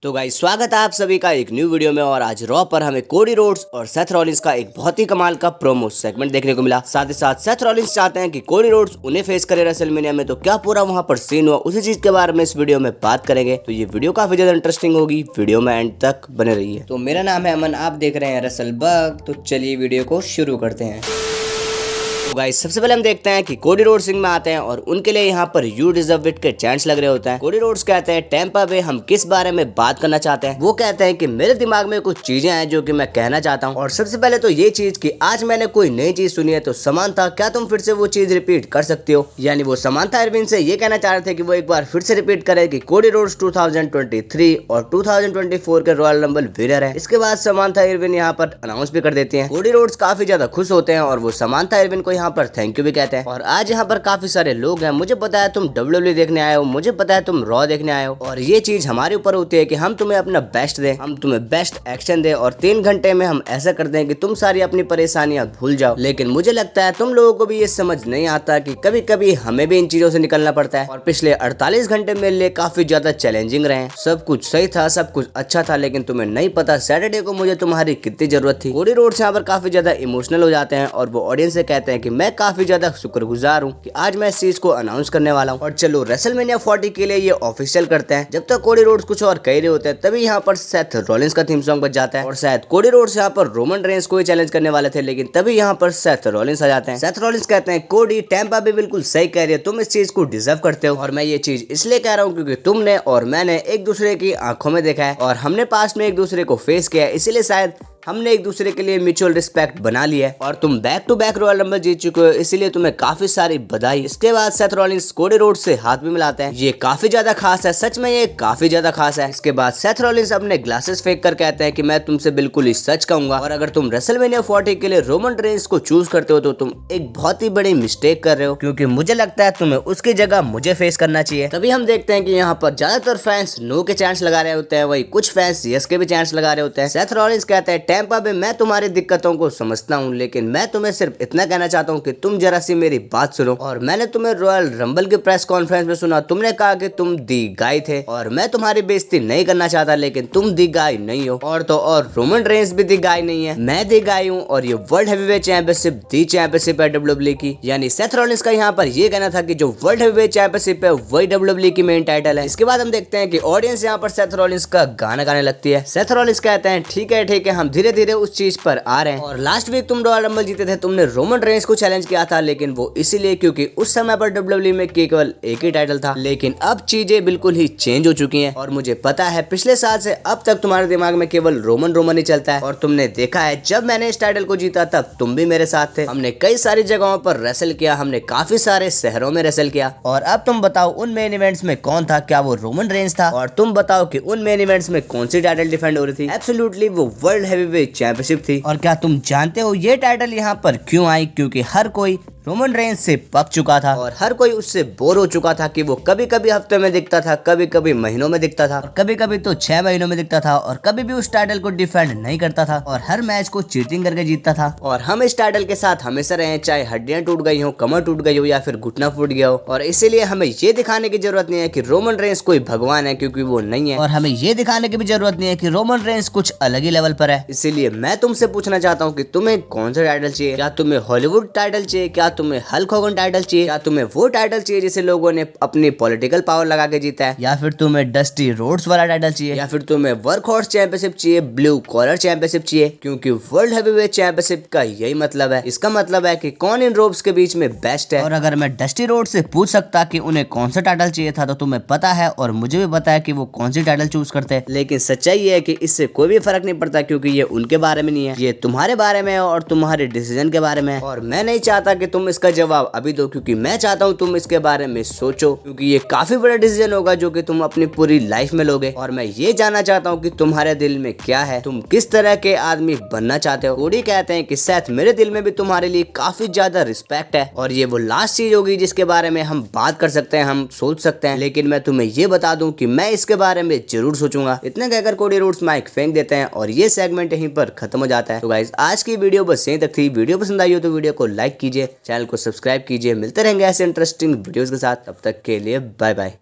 तो गाइस स्वागत है आप सभी का एक न्यू वीडियो में। और आज रॉ पर हमें कोडी रोड्स और सेथ रॉलिंस का एक बहुत ही कमाल का प्रोमो सेगमेंट देखने को मिला। साथ ही साथ सेथ रॉलिंस चाहते हैं कि कोडी रोड्स उन्हें फेस करे रेसलमेनिया में, तो क्या पूरा वहां पर सीन हुआ उसी चीज के बारे में इस वीडियो में बात करेंगे। तो ये वीडियो काफी ज्यादा इंटरेस्टिंग होगी, वीडियो में एंड तक बने रहिए। तो मेरा नाम है अमन, आप देख रहे हैं रेसल बग। तो चलिए वीडियो को शुरू करते हैं। तो गाइस सबसे पहले हम देखते हैं कि कोडी रोड्स रिंग में आते हैं और उनके लिए यहाँ पर यू डिजर्व इट के चैंट्स लग रहे होते हैं। कोडी रोड्स कहते हैं टैंपा बे हम किस बारे में बात करना चाहते हैं। वो कहते हैं कि मेरे दिमाग में कुछ चीजें हैं जो कि मैं कहना चाहता हूँ। और सबसे पहले तो ये चीज कि आज मैंने कोई नई चीज सुनी है, तो समांथा क्या तुम फिर से वो चीज रिपीट कर सकती हो। यानी वो समांथा इरविन से ये कहना चाह रहे थे कि वो एक बार फिर से रिपीट करे कि कोडी रोड्स 2023 और 2024 के रॉयल रंबल विनर है। इसके बाद समांथा इरविन यहाँ पर अनाउंस भी कर देती है। कोडी रोड्स काफी ज्यादा खुश होते हैं और वो समांथा इरविन को यहाँ पर थैंक यू भी कहते हैं। और आज यहाँ पर काफी सारे लोग हैं। मुझे पता है तुम WWE देखने आए हो, मुझे पता है तुम रॉ देखने आए हो, और ये चीज हमारे ऊपर होती है कि हम तुम्हें अपना बेस्ट दें, हम तुम्हें बेस्ट एक्शन दें और 3 घंटे में हम ऐसा कर दें कि तुम सारी अपनी परेशानियां भूल जाओ। लेकिन मुझे लगता है तुम लोगों को भी ये समझ नहीं आता कि कभी कभी हमें भी इन चीजों से निकलना पड़ता है। और पिछले 48 घंटे मेरे लिए काफी ज्यादा चैलेंजिंग रहे। सब कुछ सही था, सब कुछ अच्छा था, लेकिन तुम्हें नहीं पता सैटरडे को मुझे तुम्हारी कितनी जरूरत थी। कोडी रोड्स यहाँ पर काफी ज्यादा इमोशनल हो जाते हैं और वो ऑडियंस से कहते हैं कि मैं काफी ज्यादा शुक्रगुजार हूँ कि आज मैं इस चीज को अनाउंस करने वाला हूँ। और चलो रेसलमेनिया 40 के लिए ये ऑफिशियल करते हैं। जब तक कोडी रोड्स कुछ और कह रहे होते हैं तभी यहाँ पर सेथ रॉलिंस का थीम सॉन्ग बज जाता है। और शायद कोडी रोड्स यहाँ पर रोमन रेंस को ही चैलेंज करने वाले थे, लेकिन तभी यहाँ पर सेथ रॉलिंस आ जाते हैं। सेथ रॉलिंस कहते हैं कोडी टैंपा भी बिल्कुल सही कह रही है, तुम इस चीज को डिजर्व करते हो। और मैं ये चीज इसलिए कह रहा हूँ क्योंकि तुमने और मैंने एक दूसरे की आंखों में देखा है और हमने पास्ट में एक दूसरे को फेस किया है, इसीलिए शायद हमने एक दूसरे के लिए म्यूचुअल रिस्पेक्ट बना लिया है। और तुम back to back royal rumble जीत चुके हो, इसीलिए तुम्हें काफी सारी बधाई। इसके बाद सेथ रॉलिंस कोडी रोड्स से हाथ भी मिलाते हैं। ये काफी ज्यादा खास है, सच में ये काफी ज्यादा खास है। इसके बाद सेथ रॉलिंस अपने ग्लासेस फेंक कर कहते हैं कि मैं तुमसे बिल्कुल ही सच कहूंगा, और अगर तुम रेसलमेनिया 40 के लिए रोमन रेंस को चूज करते हो तो तुम एक बहुत ही बड़ी मिस्टेक कर रहे हो, क्योंकि मुझे लगता है तुम्हें उसकी जगह मुझे फेस करना चाहिए। तभी हम देखते हैं कि यहाँ पर ज्यादातर फैंस नो के चांस लगा रहे होते हैं, वही कुछ फैंस यस के भी चांस लगा रहे होते हैं। सेथ रॉलिंस कहते हैं टैंपा बे मैं तुम्हारी दिक्कतों को समझता हूँ, लेकिन मैं तुम्हें सिर्फ इतना कहना चाहता हूँ कि तुम जरा सी मेरी बात सुनो। और मैंने तुम्हें रॉयल रंबल के प्रेस कॉन्फ्रेंस में सुना, तुमने कहा कि तुम दी गाय थे, और मैं तुम्हारी बेइज्जती नहीं करना चाहता, लेकिन तुम दी गाय नहीं हो। और तो और रोमन रेंस भी दी गाय नहीं है, मैं दी गाय हूँ। और ये वर्ल्ड हैवीवेट चैंपियनशिप दी चैंपियनशिप है WWE की। यानी सेथ रॉलिंस का यहाँ पर ये कहना था कि जो वर्ल्ड हैवीवेट चैंपियनशिप है वही WWE की मेन टाइटल है। इसके बाद हम देखते हैं कि ऑडियंस यहाँ पर सेथ रॉलिंस का गाना गाने लगती है। सेथ रॉलिंस कहते हैं ठीक है हम धीरे धीरे उस चीज पर आ रहे हैं। और लास्ट वीक तुम रॉयल रंबल जीते थे, तुमने रोमन रेंस को चैलेंज किया था, लेकिन वो इसीलिए क्योंकि उस समय पर WWE में केवल एक ही टाइटल था। लेकिन अब चीजें बिल्कुल ही चेंज हो चुकी हैं और मुझे पता है पिछले साल से अब तक तुम्हारे दिमाग में केवल रोमन ही चलता है। और तुमने देखा है जब मैंने इस टाइटल को जीता तब तुम भी मेरे साथ थे। हमने कई सारी जगहों पर रेसल किया, हमने काफी सारे शहरों में रेसल किया। और अब तुम बताओ उन मेन इवेंट्स में कौन था, क्या वो रोमन रेंस था? और तुम बताओ कि उन मेन इवेंट्स में कौन सी टाइटल डिफेंड हो रही थी? एब्सोल्युटली वो वर्ल्ड हैवीवेट चैंपियनशिप थी। और क्या तुम जानते हो ये टाइटल यहाँ पर क्यों आई? क्योंकि हर कोई रोमन रेंस से पक चुका था और हर कोई उससे बोर हो चुका था कि वो कभी कभी हफ्ते में दिखता था, कभी कभी महीनों में दिखता था, और कभी कभी तो 6 महीनों में दिखता था, और कभी भी उस टाइटल को डिफेंड नहीं करता था, और हर मैच को चीटिंग करके जीतता था। और हम इस टाइटल के साथ हमेशा रहे, चाहे हड्डियां टूट गई हो, कमर टूट गई हो या फिर घुटना फूट गया हो। और इसीलिए हमें ये दिखाने की जरूरत नहीं है कि रोमन रेंस कोई भगवान है, क्योंकि वो नहीं है। और हमें ये दिखाने की भी जरूरत नहीं है कि रोमन रेंस कुछ अलग ही लेवल पर है। इसीलिए मैं तुमसे पूछना चाहता हूँ कि तुम्हें कौन सा टाइटल चाहिए? क्या तुम्हें हॉलीवुड टाइटल चाहिए? क्या तुम्हें हल्क होगन टाइटल चाहिए? क्या तुम्हें वो टाइटल चाहिए जिसे लोगों ने अपनी पॉलिटिकल पावर लगा के जीता है? या फिर तुम्हें डस्टी रोड्स वाला टाइटल चाहिए? या फिर तुम्हें वर्क हॉर्स चैंपियनशिप चाहिए, ब्लू कॉलर चैंपियनशिप चाहिए? क्योंकि वर्ल्ड हैवीवेट चैंपियनशिप का यही मतलब है। इसका मतलब है कि कौन इन रोब्स के बीच में बेस्ट है। और अगर मैं डस्टी रोड से पूछ सकता कि उन्हें कौन सा टाइटल चाहिए था, तो तुम्हें पता है और मुझे भी पता है कि वो कौन सी टाइटल चूज करते हैं। लेकिन सच्चाई ये है कि इससे कोई भी फर्क नहीं पड़ता, क्योंकि ये उनके बारे में नहीं है, ये तुम्हारे बारे में है और तुम्हारे डिसीजन के बारे में है। और मैं नहीं चाहता कि तुम इसका जवाब अभी दो, क्योंकि मैं चाहता हूं तुम इसके बारे में सोचो, क्योंकि ये काफी बड़ा डिसीजन होगा जो कि तुम अपनी पूरी लाइफ में लोगे। और मैं ये जानना चाहता हूं कि तुम्हारे दिल में क्या है, तुम किस तरह के आदमी बनना चाहते हो। कोडी कहते हैं कि सेथ मेरे दिल में भी तुम्हारे लिए काफी ज्यादा रिस्पेक्ट है, और ये वो लास्ट चीज होगी जिसके बारे में हम बात कर सकते हैं, हम सोच सकते हैं। लेकिन मैं तुम्हें ये बता दूं कि मैं इसके बारे में जरूर सोचूंगा। इतना कहकर कोडी रोड्स माइक फेंक देते हैं और ये सेगमेंट यहीं पर खत्म हो जाता है। तो गाइस आज की वीडियो बस यहीं तक थी। वीडियो पसंद आई हो तो वीडियो को लाइक कीजिए, चैनल को सब्सक्राइब कीजिए। मिलते रहेंगे ऐसे इंटरेस्टिंग वीडियोस के साथ, तब तक के लिए बाय बाय।